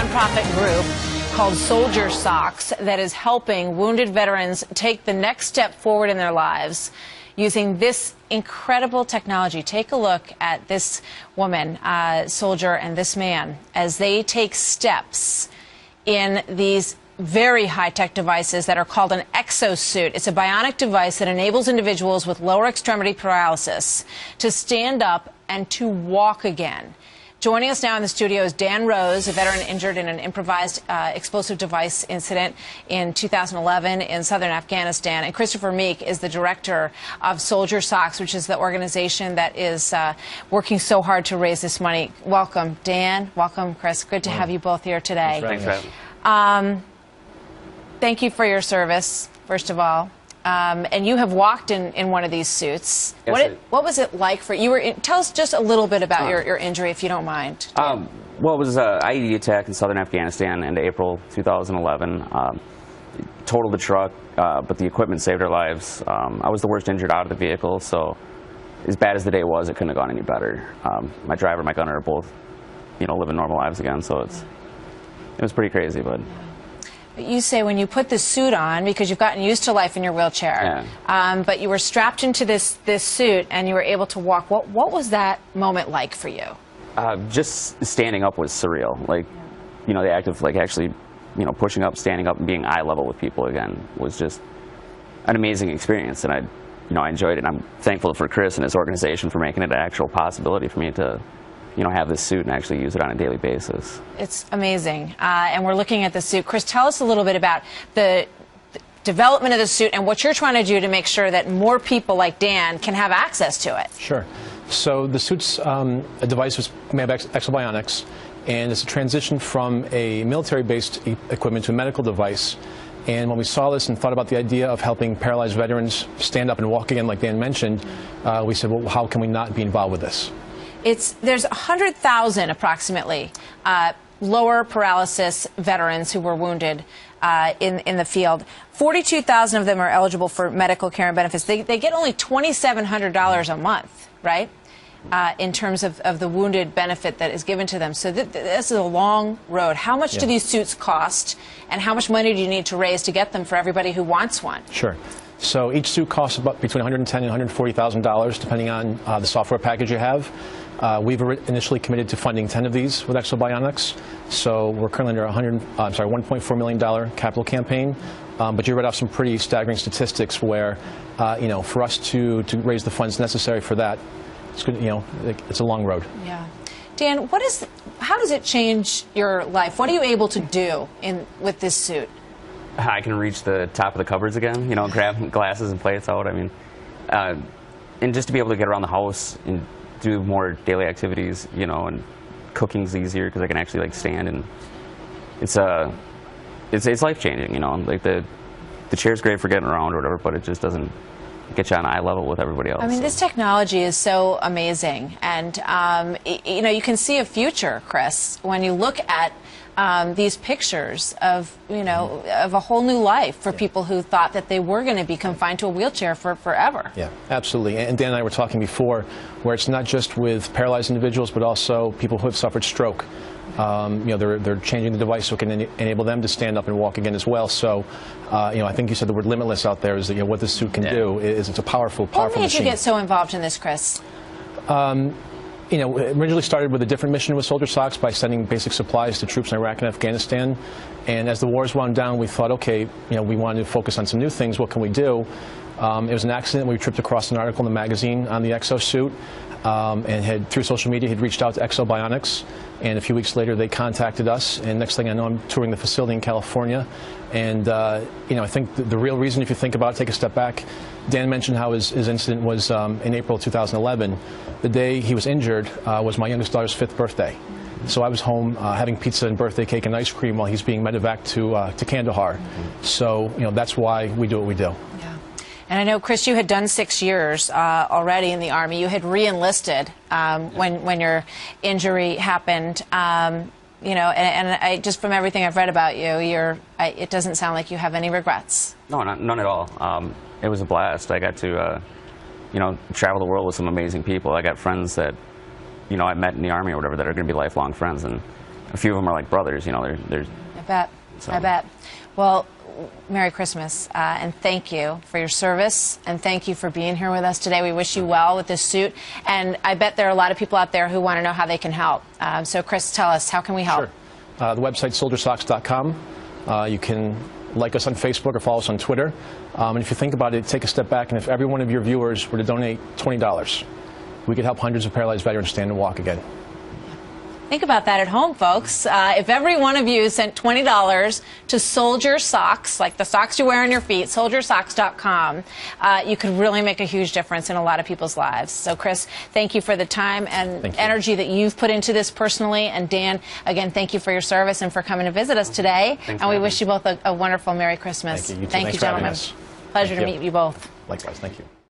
nonprofit group called SoldierSocks that is helping wounded veterans take the next step forward in their lives using this incredible technology. Take a look at this woman, soldier, and this man as they take steps in these very high-tech devices that are called an exosuit. It's a bionic device that enables individuals with lower extremity paralysis to stand up and to walk again. Joining us now in the studio is Dan Rose, a veteran injured in an improvised explosive device incident in 2011 in southern Afghanistan. And Christopher Meek is the director of SoldierSocks, which is the organization that is working so hard to raise this money. Welcome, Dan. Welcome, Chris. Good to have you both here today. Thanks for having me. Thank you for your service, first of all. And you have walked in one of these suits. Yes, What was it like for you? Tell us just a little bit about your injury, if you don't mind. Well, it was an IED attack in southern Afghanistan in April 2011. Totaled the truck, but the equipment saved our lives. I was the worst injured out of the vehicle, so as bad as the day was, it couldn't have gone any better. My driver and my gunner are both, living normal lives again, so it was pretty crazy, but. You say when you put the suit on, because you've gotten used to life in your wheelchair, but you were strapped into this suit and you were able to walk. What was that moment like for you? Just standing up was surreal. Like, the act of actually, pushing up, standing up, and being eye level with people again was just an amazing experience, and I enjoyed it. And I'm thankful for Chris and his organization for making it an actual possibility for me to have this suit and actually use it on a daily basis. It's amazing. And we're looking at the suit. Chris, tell us a little bit about the development of the suit and what you're trying to do to make sure that more people like Dan can have access to it. Sure. So the suit's a device was made of exobionics, and it's a transition from a military-based equipment to a medical device. And when we saw this and thought about the idea of helping paralyzed veterans stand up and walk again, like Dan mentioned, we said, well, how can we not be involved with this? There's 100,000 approximately lower paralysis veterans who were wounded in the field. 42,000 of them are eligible for medical care and benefits. They get only $2,700 a month, right, in terms of the wounded benefit that is given to them. So this is a long road. How much do these suits cost, and how much money do you need to raise to get them for everybody who wants one? Sure. So each suit costs about between $110,000 and $140,000, depending on the software package you have. We've initially committed to funding 10 of these with exobionics. So we're currently under $1.4 million capital campaign. But you read off some pretty staggering statistics where, for us to raise the funds necessary for that, it's good, it's a long road. Yeah. Dan, how does it change your life? What are you able to do with this suit? I can reach the top of the cupboards again, grab glasses and plates out. I mean, and just to be able to get around the house and do more daily activities, and cooking's easier because I can actually stand, and it's life changing, Like the chair's great for getting around or whatever, but it just doesn't get you on eye level with everybody else. I mean, this technology is so amazing, and you can see a future, Chris, when you look at these pictures of of a whole new life for people who thought that they were going to be confined to a wheelchair for forever. Yeah, absolutely. And Dan and I were talking before, where it's not just with paralyzed individuals, but also people who have suffered stroke. They're changing the device so it can enable them to stand up and walk again as well. So, I think you said the word limitless out there is that what this suit can do is it's a powerful machine. What made you get so involved in this, Chris? It originally started with a different mission with SoldierSocks by sending basic supplies to troops in Iraq and Afghanistan. And as the wars wound down, we thought, okay, we wanted to focus on some new things. What can we do? It was an accident. We tripped across an article in the magazine on the exosuit, and through social media, had reached out to Exobionics. And a few weeks later, they contacted us. And next thing I know, I'm touring the facility in California. And, I think the real reason, if you think about it, take a step back, Dan mentioned how his incident was in April 2011. The day he was injured was my youngest daughter's 5th birthday. So I was home having pizza and birthday cake and ice cream while he's being medevaced to Kandahar. So, that's why we do what we do. Yeah. And I know, Chris, you had done 6 years already in the Army. You had re-enlisted when your injury happened. And I just from everything I've read about you, it doesn't sound like you have any regrets. No, none at all. It was a blast. I got to, travel the world with some amazing people. I got friends that, I met in the Army or whatever that are going to be lifelong friends, and a few of them are like brothers. You know, they're I bet. So. I bet. Well, Merry Christmas, and thank you for your service, and thank you for being here with us today. We wish you well with this suit, and I bet there are a lot of people out there who want to know how they can help. So, Chris, tell us, how can we help? Sure. The website SoldierSocks.com. You can like us on Facebook or follow us on Twitter. And if you think about it, take a step back, and if every one of your viewers were to donate $20, we could help hundreds of paralyzed veterans stand and walk again. Think about that at home, folks. If every one of you sent $20 to SoldierSocks, like the socks you wear on your feet, SoldierSocks.com, you could really make a huge difference in a lot of people's lives. So, Chris, thank you for the time and energy that you've put into this personally. And Dan, again, thank you for your service and for coming to visit us today. Thanks, and we wish you both a wonderful Merry Christmas. Thank you. Thank you, gentlemen. Pleasure to meet you both. Likewise. Thank you.